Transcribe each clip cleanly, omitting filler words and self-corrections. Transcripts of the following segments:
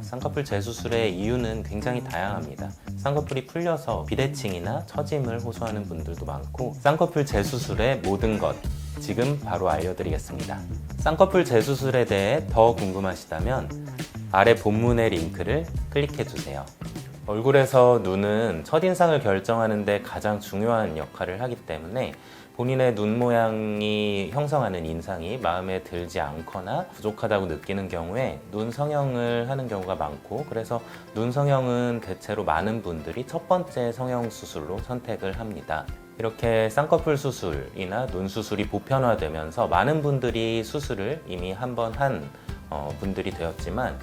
쌍꺼풀 재수술의 이유는 굉장히 다양합니다. 쌍꺼풀이 풀려서 비대칭이나 처짐을 호소하는 분들도 많고, 쌍꺼풀 재수술의 모든 것 지금 바로 알려드리겠습니다. 쌍꺼풀 재수술에 대해 더 궁금하시다면 아래 본문의 링크를 클릭해주세요. 얼굴에서 눈은 첫인상을 결정하는 데 가장 중요한 역할을 하기 때문에 본인의 눈 모양이 형성하는 인상이 마음에 들지 않거나 부족하다고 느끼는 경우에 눈 성형을 하는 경우가 많고, 그래서 눈 성형은 대체로 많은 분들이 첫 번째 성형 수술로 선택을 합니다. 이렇게 쌍꺼풀 수술이나 눈 수술이 보편화되면서 많은 분들이 수술을 이미 한 번 한 분들이 되었지만,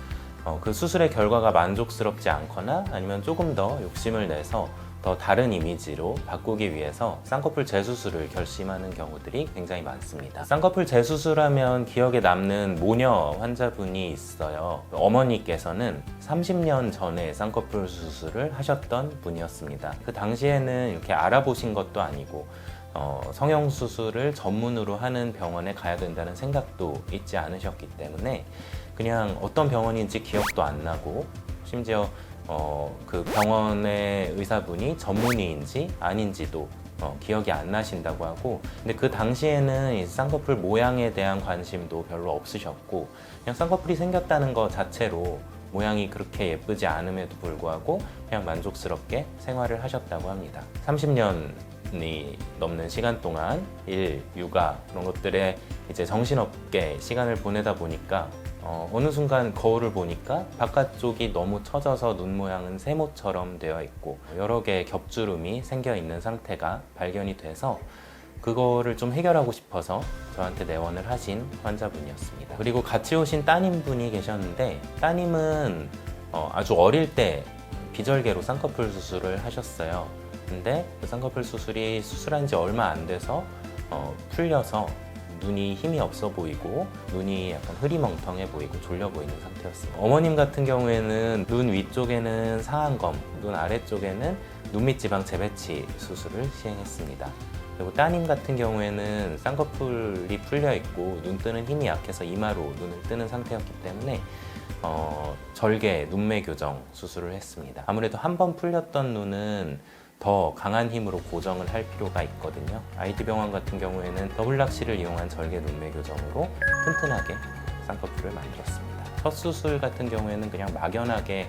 그 수술의 결과가 만족스럽지 않거나 아니면 조금 더 욕심을 내서 더 다른 이미지로 바꾸기 위해서 쌍꺼풀 재수술을 결심하는 경우들이 굉장히 많습니다. 쌍꺼풀 재수술하면 기억에 남는 모녀 환자분이 있어요. 어머니께서는 30년 전에 쌍꺼풀 수술을 하셨던 분이었습니다. 그 당시에는 이렇게 알아보신 것도 아니고 성형수술을 전문으로 하는 병원에 가야 된다는 생각도 잊지 않으셨기 때문에 그냥 어떤 병원인지 기억도 안 나고, 심지어 그 병원의 의사분이 전문의인지 아닌지도 기억이 안 나신다고 하고, 근데 그 당시에는 이 쌍꺼풀 모양에 대한 관심도 별로 없으셨고, 그냥 쌍꺼풀이 생겼다는 것 자체로 모양이 그렇게 예쁘지 않음에도 불구하고 그냥 만족스럽게 생활을 하셨다고 합니다. 30년이 넘는 시간 동안 일, 육아 그런 것들에 이제 정신없게 시간을 보내다 보니까 어느 순간 거울을 보니까 바깥쪽이 너무 처져서 눈 모양은 세모처럼 되어 있고 여러 개의 겹주름이 생겨 있는 상태가 발견이 돼서 그거를 좀 해결하고 싶어서 저한테 내원을 하신 환자분이었습니다. 그리고 같이 오신 따님분이 계셨는데, 따님은 아주 어릴 때 비절개로 쌍꺼풀 수술을 하셨어요. 근데 그 쌍꺼풀 수술이 수술한 지 얼마 안 돼서 풀려서 눈이 힘이 없어 보이고 눈이 약간 흐리멍텅해 보이고 졸려 보이는 상태였습니다. 어머님 같은 경우에는 눈 위쪽에는 상안검, 눈 아래쪽에는 눈밑 지방 재배치 수술을 시행했습니다. 그리고 따님 같은 경우에는 쌍꺼풀이 풀려 있고 눈 뜨는 힘이 약해서 이마로 눈을 뜨는 상태였기 때문에 절개 눈매 교정 수술을 했습니다. 아무래도 한 번 풀렸던 눈은 더 강한 힘으로 고정을 할 필요가 있거든요. 아이디병원 같은 경우에는 더블락시를 이용한 절개 눈매 교정으로 튼튼하게 쌍꺼풀을 만들었습니다. 첫 수술 같은 경우에는 그냥 막연하게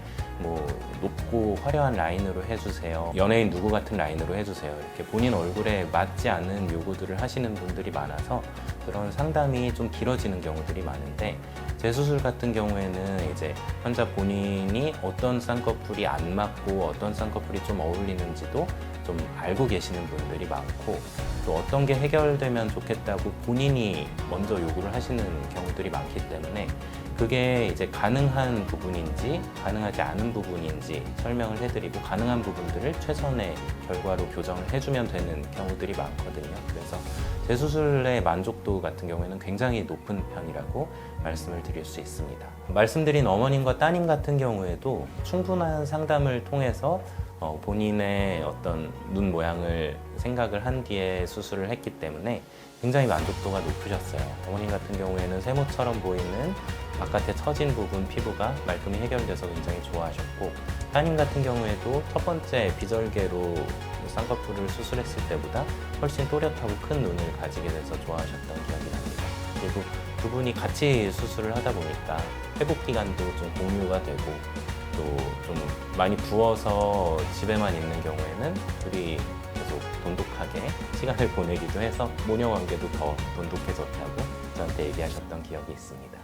높고 화려한 라인으로 해주세요, 연예인 누구 같은 라인으로 해주세요, 이렇게 본인 얼굴에 맞지 않는 요구들을 하시는 분들이 많아서 그런 상담이 좀 길어지는 경우들이 많은데, 재수술 같은 경우에는 이제 환자 본인이 어떤 쌍꺼풀이 안 맞고 어떤 쌍꺼풀이 좀 어울리는지도 좀 알고 계시는 분들이 많고, 또 어떤 게 해결되면 좋겠다고 본인이 먼저 요구를 하시는 경우들이 많기 때문에 그게 이제 가능한 부분인지 가능하지 않은 부분인지 설명을 해드리고, 가능한 부분들을 최선의 결과로 교정을 해주면 되는 경우들이 많거든요. 그래서 재수술의 만족도 같은 경우에는 굉장히 높은 편이라고 말씀을 드릴 수 있습니다. 말씀드린 어머님과 따님 같은 경우에도 충분한 상담을 통해서 본인의 어떤 눈 모양을 생각을 한 뒤에 수술을 했기 때문에 굉장히 만족도가 높으셨어요. 어머님 같은 경우에는 세모처럼 보이는 바깥에 처진 부분 피부가 말끔히 해결돼서 굉장히 좋아하셨고, 따님 같은 경우에도 첫 번째 비절개로 쌍꺼풀을 수술했을 때보다 훨씬 또렷하고 큰 눈을 가지게 돼서 좋아하셨던 기억이 납니다. 그리고 두 분이 같이 수술을 하다 보니까 회복 기간도 좀 공유가 되고, 또 좀 많이 부어서 집에만 있는 경우에는 둘이 계속 돈독하게 시간을 보내기도 해서 모녀 관계도 더 돈독해졌다고 저한테 얘기하셨던 기억이 있습니다.